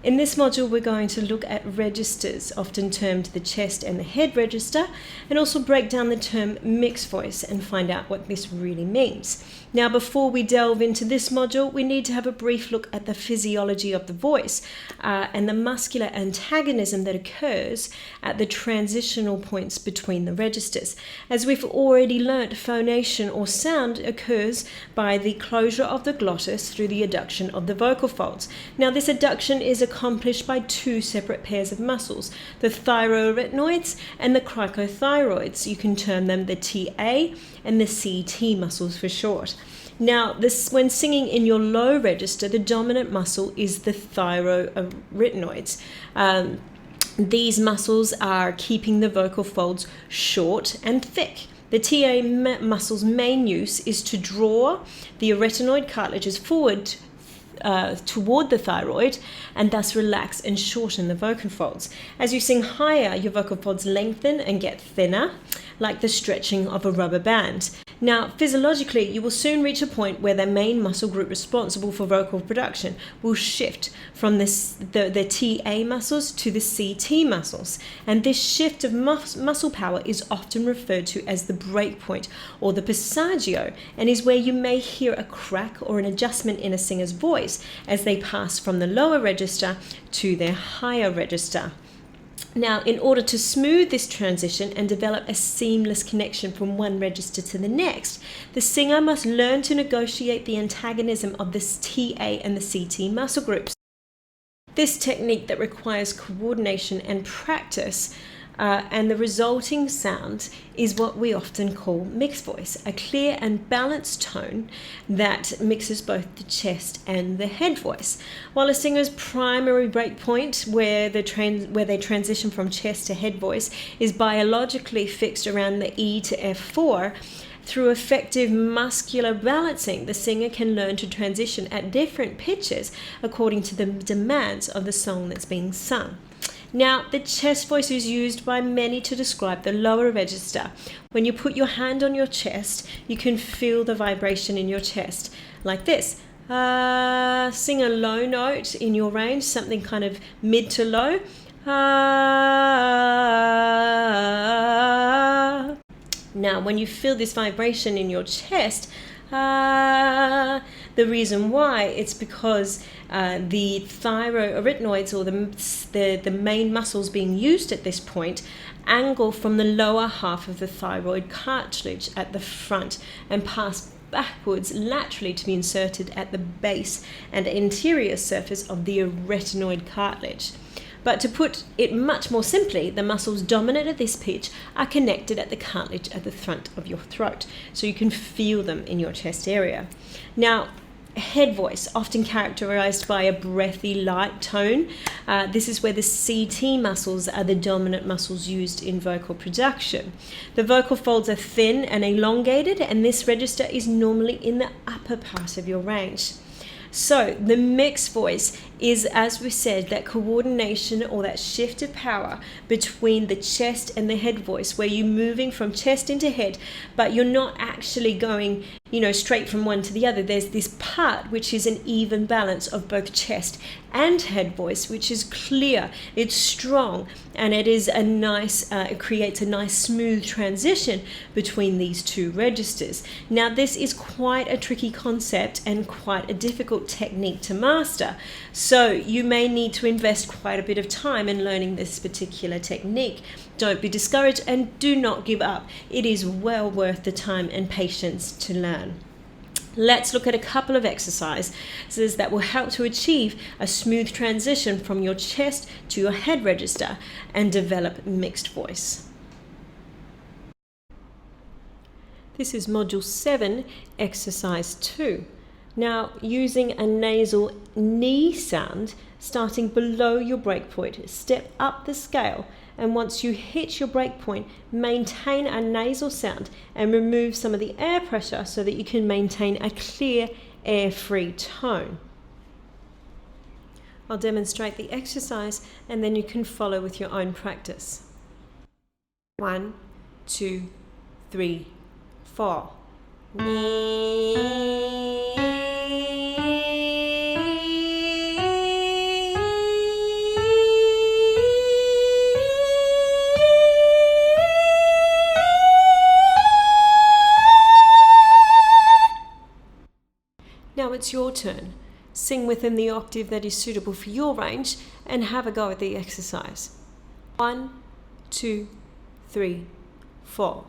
In this module, we're going to look at registers, often termed the chest and the head register, and also break down the term mixed voice and find out what this really means. Now, before we delve into this module, we need to have a brief look at the physiology of the voice and the muscular antagonism that occurs at the transitional points between the registers. As we've already learnt, phonation or sound occurs by the closure of the glottis through the adduction of the vocal folds. Now, this adduction is accomplished by two separate pairs of muscles, the thyroarytenoids and the cricothyroids. You can term them the TA and the CT muscles for short. Now, when singing in your low register, the dominant muscle is the thyroarytenoids. These muscles are keeping the vocal folds short and thick. The TA muscle's main use is to draw the arytenoid cartilages forward toward the thyroid and thus relax and shorten the vocal folds. As you sing higher, your vocal folds lengthen and get thinner, like the stretching of a rubber band. Now, physiologically, you will soon reach a point where the main muscle group responsible for vocal production will shift from the TA muscles to the CT muscles. And this shift of muscle power is often referred to as the break point or the passaggio, and is where you may hear a crack or an adjustment in a singer's voice as they pass from the lower register to their higher register. Now, in order to smooth this transition and develop a seamless connection from one register to the next, the singer must learn to negotiate the antagonism of the TA and the CT muscle groups. This technique that requires coordination and practice and the resulting sound is what we often call mixed voice, a clear and balanced tone that mixes both the chest and the head voice. While a singer's primary breakpoint, where they transition from chest to head voice, is biologically fixed around the E to F4, through effective muscular balancing, the singer can learn to transition at different pitches according to the demands of the song that's being sung. Now, the chest voice is used by many to describe the lower register. When you put your hand on your chest, you can feel the vibration in your chest, like this. Sing a low note in your range, something kind of mid to low. Now, when you feel this vibration in your chest, the reason why, it's because the thyroarytenoids, or the main muscles being used at this point, angle from the lower half of the thyroid cartilage at the front and pass backwards laterally to be inserted at the base and anterior surface of the arytenoid cartilage. But to put it much more simply, the muscles dominant at this pitch are connected at the cartilage at the front of your throat, so you can feel them in your chest area. Now, head voice, often characterized by a breathy, light tone. This is where the CT muscles are the dominant muscles used in vocal production. The vocal folds are thin and elongated, and this register is normally in the upper part of your range. So the mixed voice is, as we said, that coordination or that shift of power between the chest and the head voice, where you're moving from chest into head, but you're not actually going, straight from one to the other. There's this part which is an even balance of both chest and head voice, which is clear, it's strong, and it is it creates a nice smooth transition between these two registers. Now, this is quite a tricky concept and quite a difficult technique to master. So you may need to invest quite a bit of time in learning this particular technique. Don't be discouraged and do not give up. It is well worth the time and patience to learn. Let's look at a couple of exercises that will help to achieve a smooth transition from your chest to your head register and develop mixed voice. This is Module 7, Exercise 2. Now, using a nasal knee sound, starting below your breakpoint, step up the scale, and once you hit your breakpoint, maintain a nasal sound and remove some of the air pressure so that you can maintain a clear, air-free tone. I'll demonstrate the exercise and then you can follow with your own practice. 1, 2, 3, 4. it's your turn. Sing within the octave that is suitable for your range and have a go at the exercise. 1, 2, 3, 4.